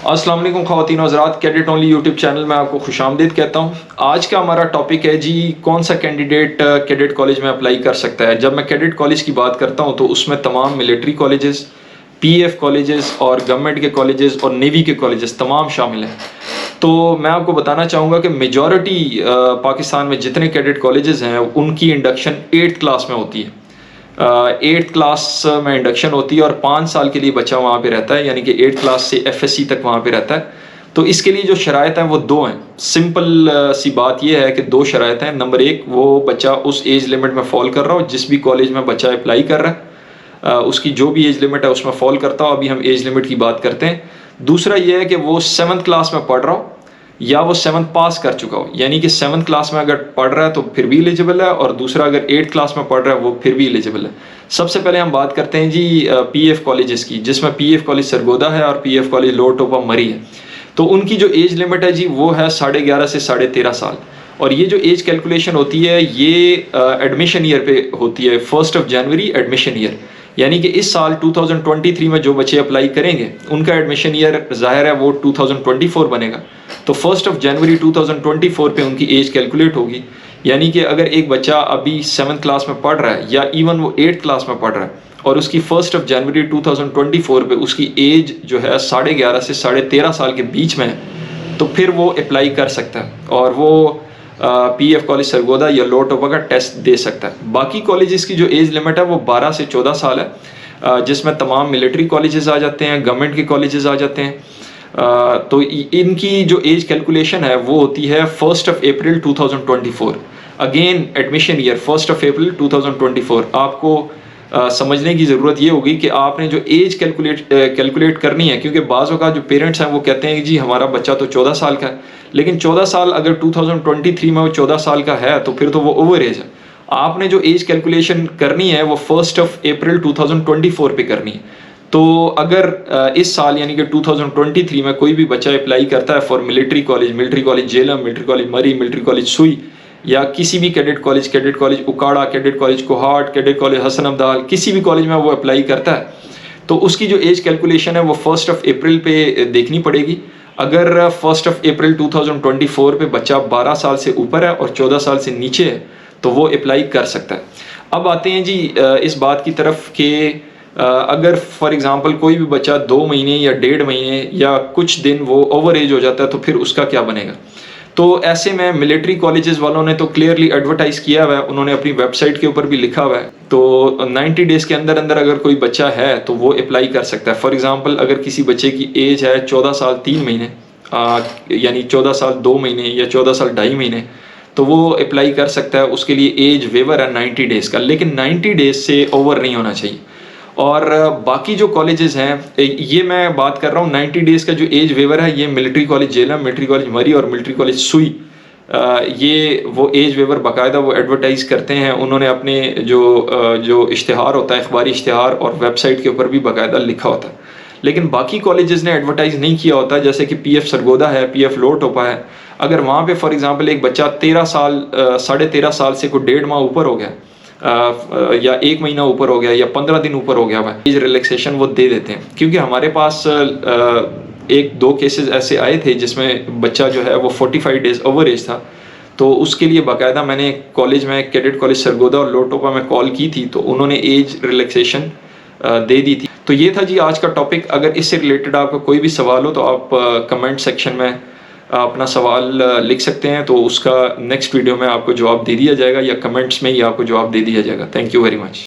अस्सलाम वालेकुम ख़वातीन हज़रात, कैडेट ओनली यूट्यूब चैनल में आपको खुशामदीद कहता हूँ। आज का हमारा टॉपिक है जी, कौन सा कैंडिडेट कैडेट कॉलेज में अप्लाई कर सकता है। जब मैं कैडेट कॉलेज की बात करता हूँ तो उसमें तमाम मिलिट्री कॉलेजेस, पीएफ कॉलेजेस और गवर्नमेंट के कॉलेजेस और नेवी के कॉलेजेस तमाम शामिल हैं। तो मैं आपको बताना चाहूँगा कि मेजॉरिटी पाकिस्तान में जितने कैडेट कॉलेजेस हैं उनकी इंडक्शन 8th क्लास में होती है। 8th क्लास में इंडक्शन होती है और 5 साल के लिए बच्चा वहाँ पे रहता है, यानी कि 8th क्लास से एफएससी तक वहाँ पे रहता है। तो इसके लिए जो शराइत हैं वो दो हैं। सिंपल सी बात ये है कि दो शराइत हैं। नंबर एक, वो बच्चा उस एज लिमिट में फॉल कर रहा हो जिस भी कॉलेज में बच्चा अप्लाई कर रहा है, उसकी जो भी एज लिमिट है उसमें फॉल करता हो। अभी हम एज लिमिट की बात करते हैं। दूसरा ये है कि वो 7th क्लास में पढ़ रहा हो या वो 7th पास कर चुका हो, यानी कि 7th क्लास में अगर पढ़ रहा है तो फिर भी एलिजिबल है, और दूसरा अगर 8th क्लास में पढ़ रहा है वो फिर भी एलिजिबल है। सबसे पहले हम बात करते हैं जी पीएफ कॉलेजेस की, जिसमें पीएफ कॉलेज सरगोदा है और पीएफ कॉलेज लोअर टोपा मरी है। तो उनकी जो एज लिमिट है जी वो है 11.5 से 13.5 साल। और ये जो एज कैलकुलेशन होती है ये एडमिशन ईयर पे होती है, 1 जनवरी एडमिशन ईयर, यानी कि इस साल 2023 में जो बच्चे अप्लाई करेंगे उनका एडमिशन ईयर ज़ाहिर है वो 2024 बनेगा। तो 1 जनवरी 2024 पे उनकी एज कैलकुलेट होगी। यानी कि अगर एक बच्चा अभी 7th क्लास में पढ़ रहा है या इवन वो 8th क्लास में पढ़ रहा है और उसकी 1 जनवरी 2024 पे उसकी एज जो है 11.5 से 13.5 साल के बीच में है, तो फिर वो अप्लाई कर सकता है और वो पीएफ कॉलेज सरगोदा या लोअर टोपा का टेस्ट दे सकता है। बाकी कॉलेजेस की जो एज लिमिट है वो 12 से 14 साल है, जिसमें तमाम मिलिट्री कॉलेजेस आ जाते हैं, गवर्नमेंट के कॉलेजेस आ जाते हैं। तो इनकी जो एज कैलकुलेशन है वो होती है 1 अप्रैल 2024। अगेन एडमिशन ईयर 1 अप्रैल 2024। आपको समझने की ज़रूरत ये होगी कि आपने जो एज कैलकुलेट करनी है, क्योंकि बाज़ का जो पेरेंट्स हैं वो कहते हैं कि जी हमारा बच्चा तो 14 साल का है, लेकिन 14 साल अगर 2023 में वो 14 साल का है तो फिर तो वो ओवर एज है। आपने जो एज कैलकुलेशन करनी है वो 1 अप्रैल 2024 पे करनी है। तो अगर इस साल यानी कि 2023 में कोई भी बच्चा अप्लाई करता है for military college Jhelum, military college Murree, military college Sui, या किसी भी cadet college Okara, cadet college Kohat, cadet college Hasan Abdal, किसी भी कॉलेज में वो अप्लाई करता है, तो उसकी जो एज कैलकुलेशन है वो 1 अप्रैल पे देखनी पड़ेगी। अगर 1 अप्रैल 2024 पे बच्चा 12 साल से ऊपर है और 14 साल से नीचे है तो वो अप्लाई कर सकता है। अब आते हैं जी इस बात की तरफ कि अगर फॉर एग्ज़ाम्पल कोई भी बच्चा 2 महीने या 1.5 महीने या कुछ दिन वो ओवर एज हो जाता है तो फिर उसका क्या बनेगा। तो ऐसे में मिलिट्री कॉलेजेस वालों ने तो क्लियरली एडवर्टाइज़ किया हुआ है, उन्होंने अपनी वेबसाइट के ऊपर भी लिखा हुआ है। तो 90 डेज़ के अंदर अंदर अगर कोई बच्चा है तो वो अप्लाई कर सकता है। फॉर एग्ज़ाम्पल अगर किसी बच्चे की एज है 14 साल 3 महीने, यानी 14 साल 2 महीने या 14 साल 2.5 महीने, तो वो अप्लाई कर सकता है। उसके लिए एज वेवर है 90 डेज़ का, लेकिन 90 डेज़ से ओवर नहीं होना चाहिए। और बाकी जो कॉलेजेस हैं, ये मैं बात कर रहा हूँ 90 डेज़ का जो एज वेवर है, ये military college Jhelum, military college मरी और मिलिट्री कॉलेज सुई, ये वो एज वेवर बाकायदा वो एडवर्टाइज़ करते हैं। उन्होंने अपने जो इश्तिहार होता है, अखबारी इश्तिहार, और वेबसाइट के ऊपर भी बाकायदा लिखा होता है। लेकिन बाकी कॉलेजेस ने एडवर्टाइज़ नहीं किया होता, जैसे कि पीएफ सरगोदा है, पीएफ लोअर टोपा है। अगर वहाँ पे फॉर एग्ज़ाम्पल एक बच्चा 13 साल 13.5 साल से कोई 1.5 माह ऊपर हो गया, या 1 महीना ऊपर हो गया या 15 दिन ऊपर हो गया हुआ, एज रिलैक्सेशन वो दे देते हैं। क्योंकि हमारे पास 1-2 केसेस ऐसे आए थे जिसमें बच्चा जो है वो 45 डेज़ ओवर एज था। तो उसके लिए बाकायदा मैंने कॉलेज में, कैडेट कॉलेज सरगोदा और लोअर टोपा में कॉल की थी, तो उन्होंने एज रिलैक्सेशन दे दी थी। तो ये था जी आज का टॉपिक। अगर इससे रिलेटेड आपका कोई भी सवाल हो तो आप कमेंट सेक्शन में अपना सवाल लिख सकते हैं, तो उसका नेक्स्ट वीडियो में आपको जवाब दे दिया जाएगा या कमेंट्स में ही आपको जवाब दे दिया जाएगा। Thank you very much.